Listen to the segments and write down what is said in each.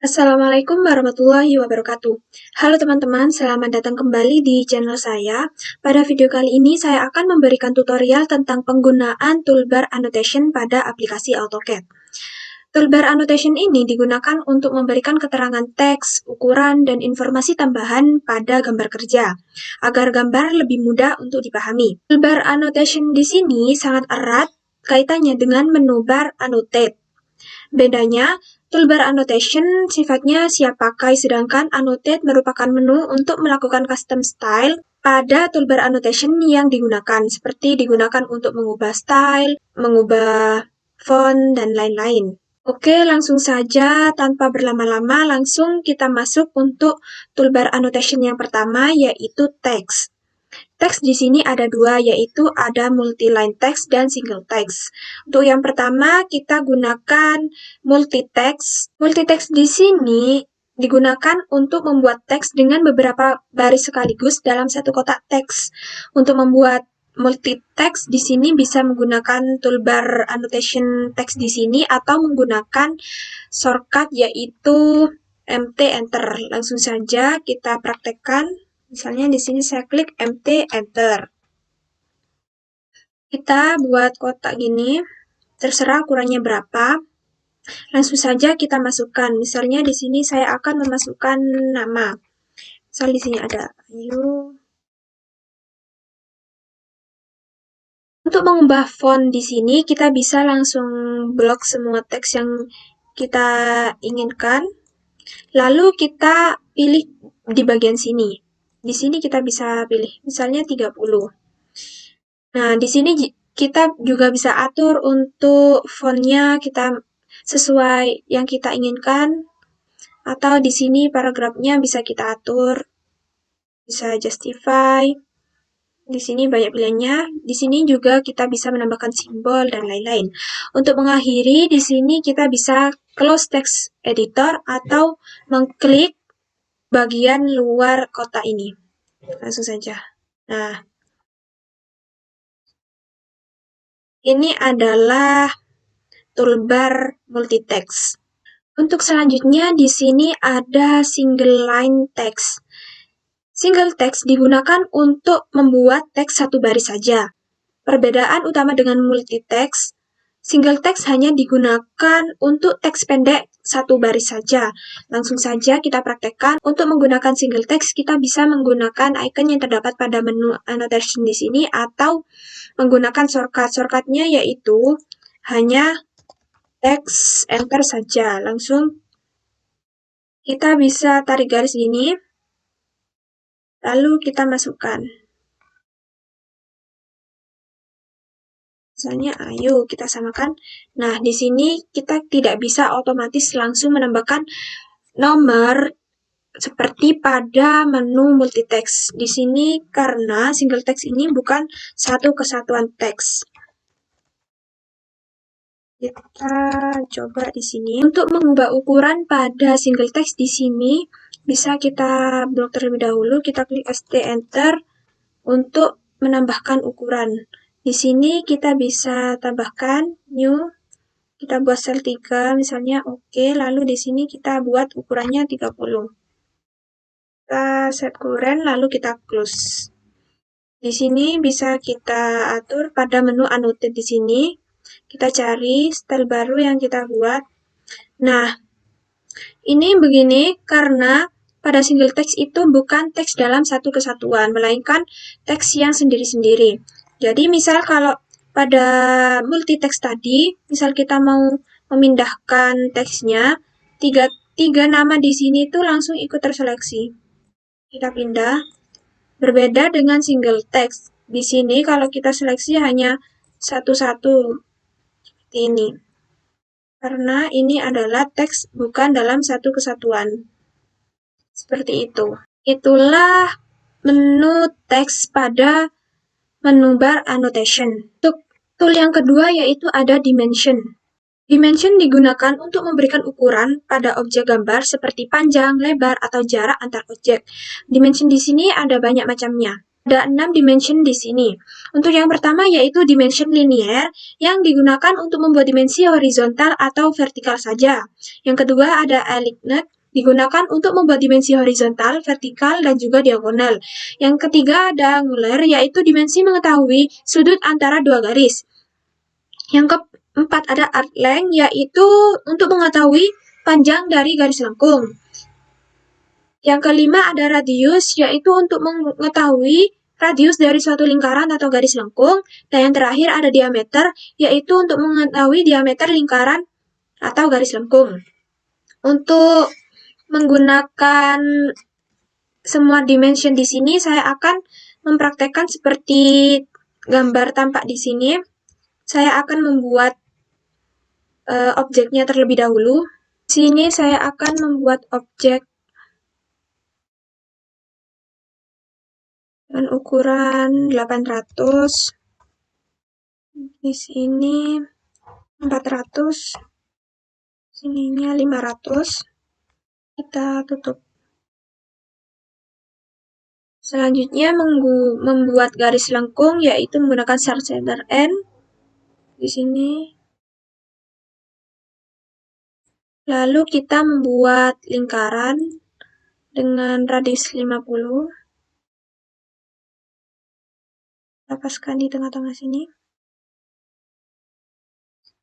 Assalamualaikum warahmatullahi wabarakatuh. Halo teman-teman, selamat datang kembali di channel saya. Pada video kali ini saya akan memberikan tutorial tentang penggunaan toolbar annotation pada aplikasi AutoCAD. Toolbar annotation ini digunakan untuk memberikan keterangan teks, ukuran, dan informasi tambahan pada gambar kerja, agar gambar lebih mudah untuk dipahami. Toolbar annotation di sini sangat erat kaitannya dengan menu bar annotate. Bedanya, toolbar annotation sifatnya siap pakai, sedangkan annotate merupakan menu untuk melakukan custom style pada toolbar annotation yang digunakan, seperti digunakan untuk mengubah style, mengubah font, dan lain-lain. Oke, langsung saja tanpa berlama-lama, langsung kita masuk untuk toolbar annotation yang pertama, yaitu text. Teks di sini ada dua, yaitu ada multi-line text dan single text. Untuk yang pertama, kita gunakan multi-text. Multi-text di sini digunakan untuk membuat teks dengan beberapa baris sekaligus dalam satu kotak teks. Untuk membuat multi-text di sini bisa menggunakan toolbar annotation text di sini atau menggunakan shortcut yaitu MT Enter. Langsung saja kita praktekkan. Misalnya di sini saya klik MT Enter. Kita buat kotak gini, terserah ukurannya berapa. Langsung saja kita masukkan. Misalnya di sini saya akan memasukkan nama. Misal di sini ada Ayu. Untuk mengubah font di sini kita bisa langsung blok semua teks yang kita inginkan. Lalu kita pilih di bagian sini. Di sini kita bisa pilih, misalnya 30. Nah, di sini kita juga bisa atur untuk fontnya kita sesuai yang kita inginkan. Atau di sini paragrafnya bisa kita atur, bisa justify. Di sini banyak pilihannya. Di sini juga kita bisa menambahkan simbol dan lain-lain. Untuk mengakhiri, di sini kita bisa close text editor atau mengklik bagian luar kotak ini. Langsung saja. Nah, ini adalah toolbar multitext. Untuk selanjutnya di sini ada single line text. Single text digunakan untuk membuat teks satu baris saja. Perbedaan utama dengan multitext, single text hanya digunakan untuk teks pendek satu baris saja. Langsung saja kita praktekkan. Untuk menggunakan single text, kita bisa menggunakan icon yang terdapat pada menu annotation di sini atau menggunakan shortcut. Shortcutnya yaitu hanya teks enter saja. Langsung kita bisa tarik garis gini, lalu kita masukkan. Misalnya, ayo kita samakan. Nah, di sini kita tidak bisa otomatis langsung menambahkan nomor seperti pada menu multitext. Di sini karena single text ini bukan satu kesatuan teks. Kita coba di sini. Untuk mengubah ukuran pada single text di sini bisa kita blok terlebih dahulu. Kita klik ST Enter untuk menambahkan ukuran. Di sini kita bisa tambahkan new. Kita buat sel 3 misalnya oke, lalu di sini kita buat ukurannya 30. Kita set current lalu kita close. Di sini bisa kita atur pada menu annotate di sini. Kita cari style baru yang kita buat. Nah, ini begini karena pada single text itu bukan teks dalam satu kesatuan, melainkan teks yang sendiri-sendiri. Jadi misal kalau pada multitext tadi, misal kita mau memindahkan teksnya, tiga nama di sini itu langsung ikut terseleksi. Kita pindah. Berbeda dengan single text. Di sini kalau kita seleksi hanya satu-satu seperti ini. Karena ini adalah teks bukan dalam satu kesatuan. Seperti itu. Itulah menu teks pada menu bar annotation. Untuk tool yang kedua yaitu ada dimension. Dimension digunakan untuk memberikan ukuran pada objek gambar seperti panjang, lebar, atau jarak antar objek. Dimension di sini ada banyak macamnya. Ada 6 dimension di sini. Untuk yang pertama yaitu dimension linear yang digunakan untuk membuat dimensi horizontal atau vertikal saja. Yang kedua ada aligned digunakan untuk membuat dimensi horizontal, vertikal, dan juga diagonal. Yang ketiga ada angular yaitu dimensi mengetahui sudut antara dua garis. Yang keempat ada arc length yaitu untuk mengetahui panjang dari garis lengkung. Yang kelima ada radius, yaitu untuk mengetahui radius dari suatu lingkaran atau garis lengkung. Dan yang terakhir ada diameter, yaitu untuk mengetahui diameter lingkaran atau garis lengkung. Untuk menggunakan semua dimension di sini, saya akan mempraktekkan seperti gambar tampak di sini. Saya akan membuat objeknya terlebih dahulu. Di sini saya akan membuat objek dengan ukuran 800, di sini 400, sininya 500, kita tutup. Selanjutnya membuat garis lengkung yaitu menggunakan start center end di sini. Lalu kita membuat lingkaran dengan radius 50. Lepaskan di tengah-tengah sini.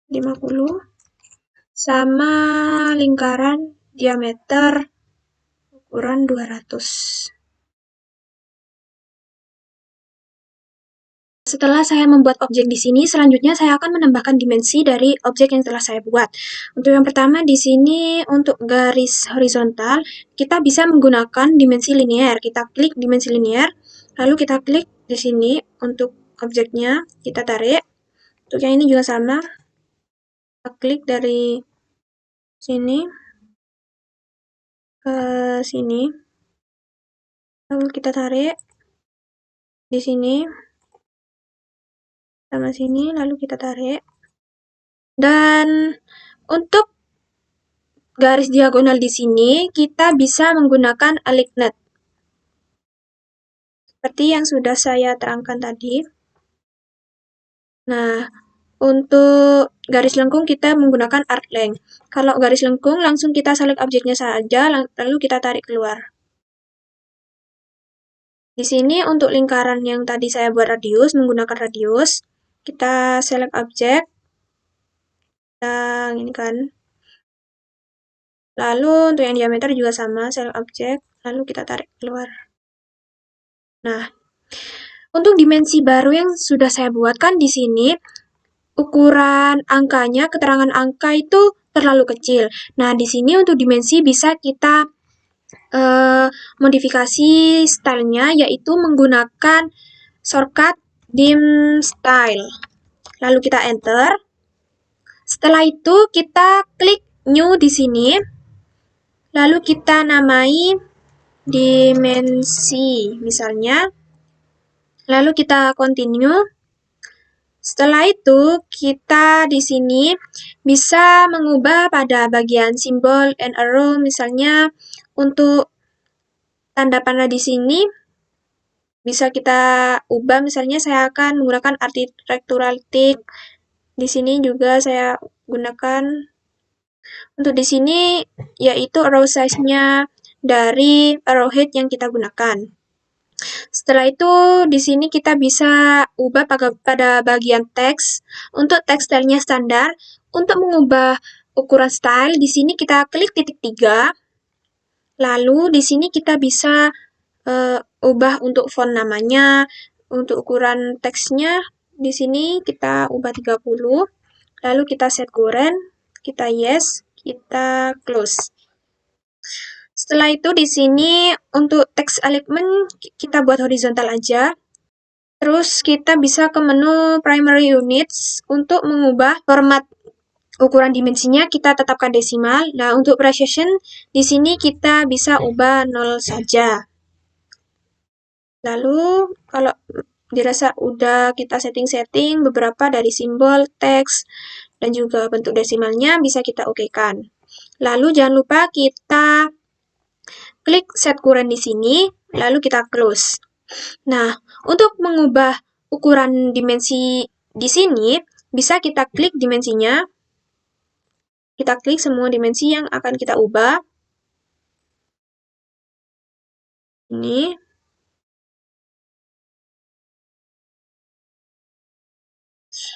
50 sama lingkaran diameter ukuran 200. Setelah saya membuat objek di sini, selanjutnya saya akan menambahkan dimensi dari objek yang telah saya buat. Untuk yang pertama di sini untuk garis horizontal, kita bisa menggunakan dimensi linear. Kita klik dimensi linear, lalu kita klik di sini untuk objeknya, kita tarik. Untuk yang ini juga sama. Kita klik dari sini ke sini. Lalu kita tarik di sini sama sini, lalu kita tarik. Dan untuk garis diagonal di sini, kita bisa menggunakan aligned. Seperti yang sudah saya terangkan tadi. Nah, untuk garis lengkung kita menggunakan arc length. Kalau garis lengkung, langsung kita select objeknya saja, lalu kita tarik keluar. Di sini untuk lingkaran yang tadi saya buat radius, menggunakan radius, kita select objek. Yang ini kan. Lalu untuk yang diameter juga sama, select objek, lalu kita tarik keluar. Nah, untuk dimensi baru yang sudah saya buatkan di sini, ukuran angkanya, keterangan angka itu terlalu kecil. Nah, di sini untuk dimensi bisa kita modifikasi stylenya, yaitu menggunakan shortcut dim style. Lalu kita enter. Setelah itu kita klik new di sini. Lalu kita namai dimensi misalnya. Lalu kita continue. Setelah itu kita di sini bisa mengubah pada bagian simbol and arrow, misalnya untuk tanda panah di sini bisa kita ubah, misalnya saya akan menggunakan architectural tick. Di sini juga saya gunakan untuk di sini yaitu arrow size-nya dari arrowhead yang kita gunakan. Setelah itu di sini kita bisa ubah pada bagian teks. Untuk teks stylenya standar. Untuk mengubah ukuran style di sini kita klik titik 3. Lalu di sini kita bisa ubah untuk font namanya, untuk ukuran teksnya di sini kita ubah 30. Lalu kita set current, kita yes, kita close. Setelah itu di sini untuk text alignment kita buat horizontal aja. Terus kita bisa ke menu primary units untuk mengubah format ukuran dimensinya kita tetapkan desimal. Nah, untuk precision di sini kita bisa ubah 0 saja. Lalu kalau dirasa udah kita setting-setting beberapa dari simbol, teks, dan juga bentuk desimalnya bisa kita okekan. Lalu jangan lupa kita klik set current di sini, lalu kita close. Nah, untuk mengubah ukuran dimensi di sini, bisa kita klik dimensinya. Kita klik semua dimensi yang akan kita ubah. Ini.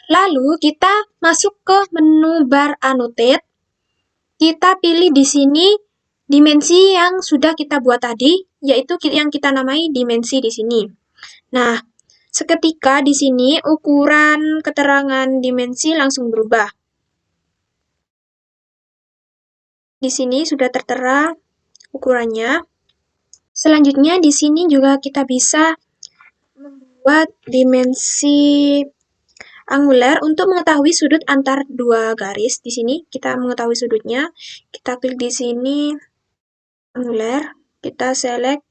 Lalu kita masuk ke menu bar annotate. Kita pilih di sini dimensi yang sudah kita buat tadi, yaitu yang kita namai dimensi di sini. Nah, seketika di sini ukuran keterangan dimensi langsung berubah. Di sini sudah tertera ukurannya. Selanjutnya di sini juga kita bisa membuat dimensi angular untuk mengetahui sudut antar dua garis. Di sini kita mengetahui sudutnya. Kita klik di sini angular, kita select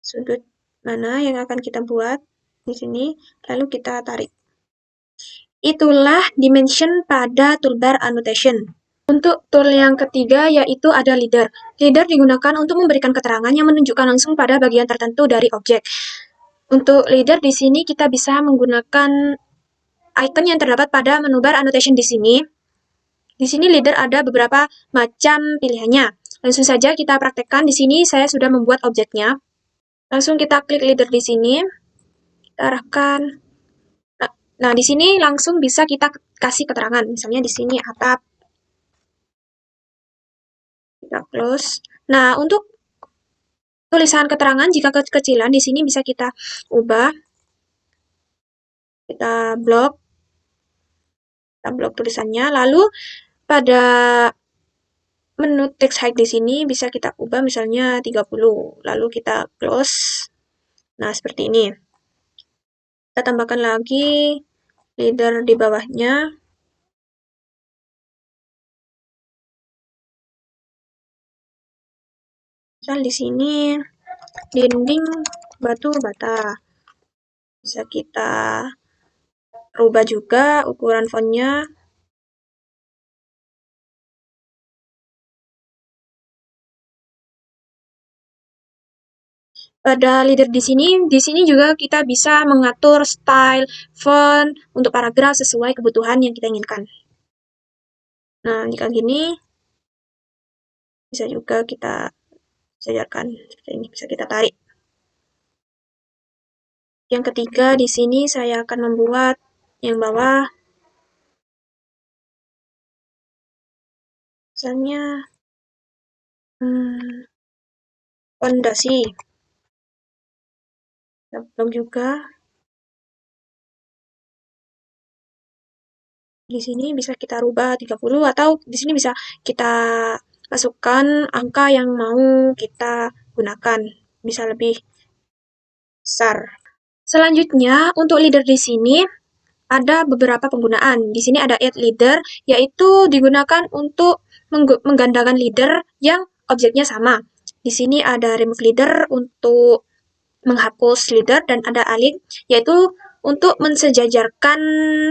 sudut mana yang akan kita buat di sini, lalu kita tarik. Itulah dimension pada toolbar annotation. Untuk tool yang ketiga yaitu ada leader. Leader digunakan untuk memberikan keterangan yang menunjukkan langsung pada bagian tertentu dari objek. Untuk leader di sini kita bisa menggunakan icon yang terdapat pada menu bar annotation di sini. Di sini leader ada beberapa macam pilihannya. Langsung saja kita praktekkan. Di sini saya sudah membuat objeknya. Langsung kita klik leader di sini. Kita arahkan. Nah, di sini langsung bisa kita kasih keterangan. Misalnya di sini atap. Kita close. Nah, untuk tulisan keterangan jika kekecilan di sini bisa kita ubah. Kita blok tulisannya. Lalu pada menu text height di sini bisa kita ubah misalnya 30. Lalu kita close. Nah, seperti ini. Kita tambahkan lagi leader di bawahnya. Misal di sini dinding batu bata. Bisa kita rubah juga ukuran fontnya. Pada leader di sini juga kita bisa mengatur style, font untuk paragraf sesuai kebutuhan yang kita inginkan. Nah, jika gini, bisa juga kita sejarkan seperti ini, bisa kita tarik. Yang ketiga, di sini saya akan membuat yang bawah, misalnya fondasi. Blok juga. Di sini bisa kita rubah 30 atau di sini bisa kita masukkan angka yang mau kita gunakan. Bisa lebih besar. Selanjutnya, untuk leader di sini ada beberapa penggunaan. Di sini ada add leader, yaitu digunakan untuk menggandakan leader yang objeknya sama. Di sini ada remove leader untuk menghapus leader dan ada alih, yaitu untuk mensejajarkan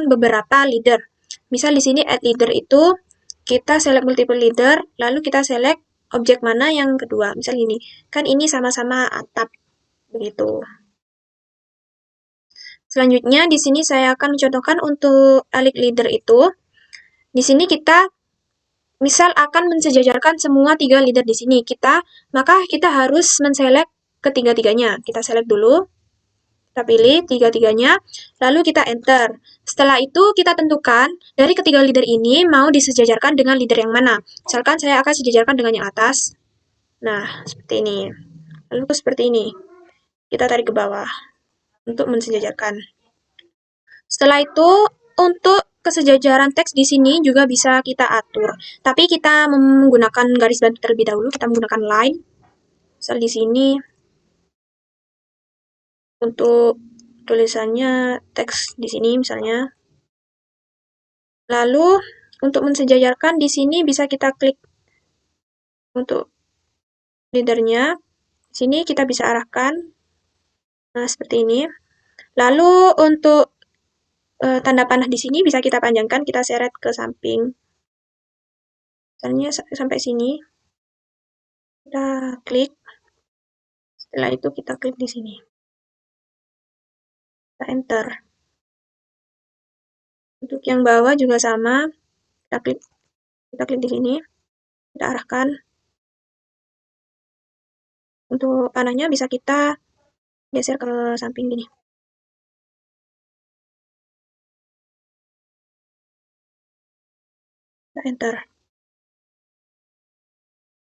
beberapa leader. Misal di sini add leader itu kita select multiple leader, lalu kita select objek mana yang kedua. Misal ini, kan ini sama-sama atap begitu. Selanjutnya di sini saya akan mencontohkan untuk alih leader itu. Di sini kita misal akan mensejajarkan semua 3 leader di sini. Maka kita harus menselect ketiga-tiganya. Kita select dulu. Kita pilih tiga-tiganya, lalu kita enter. Setelah itu kita tentukan dari ketiga leader ini mau disejajarkan dengan leader yang mana. Misalkan saya akan sejajarkan dengan yang atas. Nah, seperti ini. Lalu seperti ini. Kita tarik ke bawah untuk mensejajarkan. Setelah itu, untuk kesejajaran teks di sini juga bisa kita atur. Tapi kita menggunakan garis bantu terlebih dahulu. Kita menggunakan line. Misal di sini untuk tulisannya teks di sini misalnya. Lalu untuk mensejajarkan di sini bisa kita klik untuk leadernya. Di sini kita bisa arahkan. Nah, seperti ini. Lalu untuk tanda panah di sini bisa kita panjangkan, kita seret ke samping. Misalnya sampai sini. Kita klik. Setelah itu kita klik di sini. kita enter. Untuk yang bawah juga sama, kita klik di sini, kita arahkan. Untuk panahnya bisa kita geser ke samping gini. Kita enter.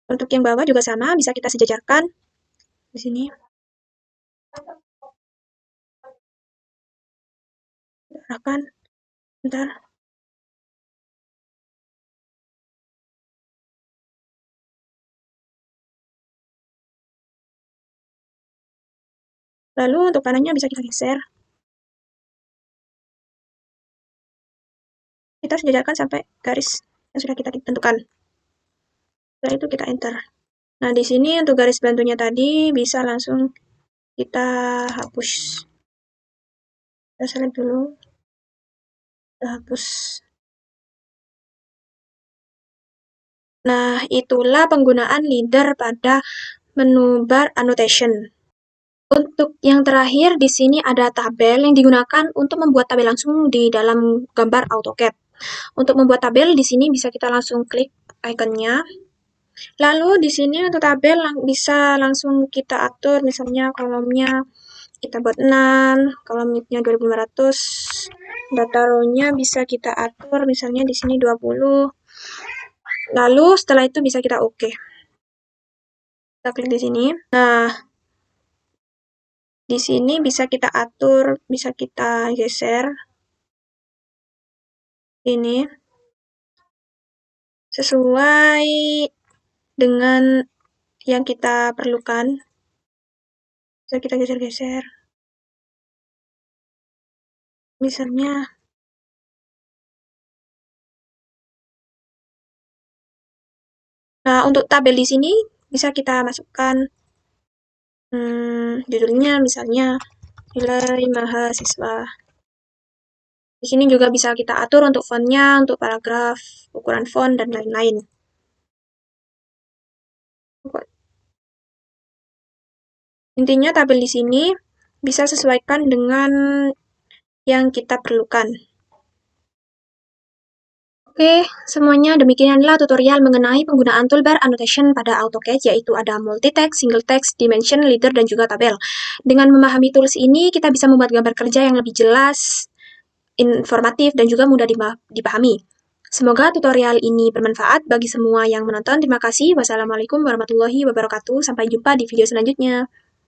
Untuk yang bawah juga sama, bisa kita sejajarkan di sini. Kita arahkan. Bentar. Lalu untuk panahnya bisa kita geser. Kita sejajarkan sampai garis yang sudah kita tentukan. Setelah itu kita enter. Nah, di sini untuk garis bantunya tadi bisa langsung kita hapus. Kita select dulu. Kita hapus. Nah, itulah penggunaan leader pada menu bar annotation. Untuk yang terakhir, di sini ada tabel yang digunakan untuk membuat tabel langsung di dalam gambar AutoCAD. Untuk membuat tabel, di sini bisa kita langsung klik ikonnya. Lalu di sini untuk tabel bisa langsung kita atur, misalnya kolomnya kita buat 6, kolom width-nya 2500, data row-nya bisa kita atur, misalnya di sini 20. Lalu setelah itu bisa kita oke. Kita klik di sini. Nah, di sini bisa kita atur, bisa kita geser. Ini sesuai dengan yang kita perlukan. Bisa kita geser-geser. Misalnya nah, untuk tabel di sini bisa kita masukkan judulnya misalnya nilai mahasiswa. Di sini juga bisa kita atur untuk fontnya, untuk paragraf, ukuran font, dan lain-lain. Intinya tabel di sini bisa sesuaikan dengan yang kita perlukan. Oke, semuanya demikianlah tutorial mengenai penggunaan toolbar annotation pada AutoCAD, yaitu ada multi-text, single text, dimension, leader, dan juga tabel. Dengan memahami tools ini, kita bisa membuat gambar kerja yang lebih jelas, informatif, dan juga mudah dipahami. Semoga tutorial ini bermanfaat bagi semua yang menonton. Terima kasih. Wassalamualaikum warahmatullahi wabarakatuh. Sampai jumpa di video selanjutnya.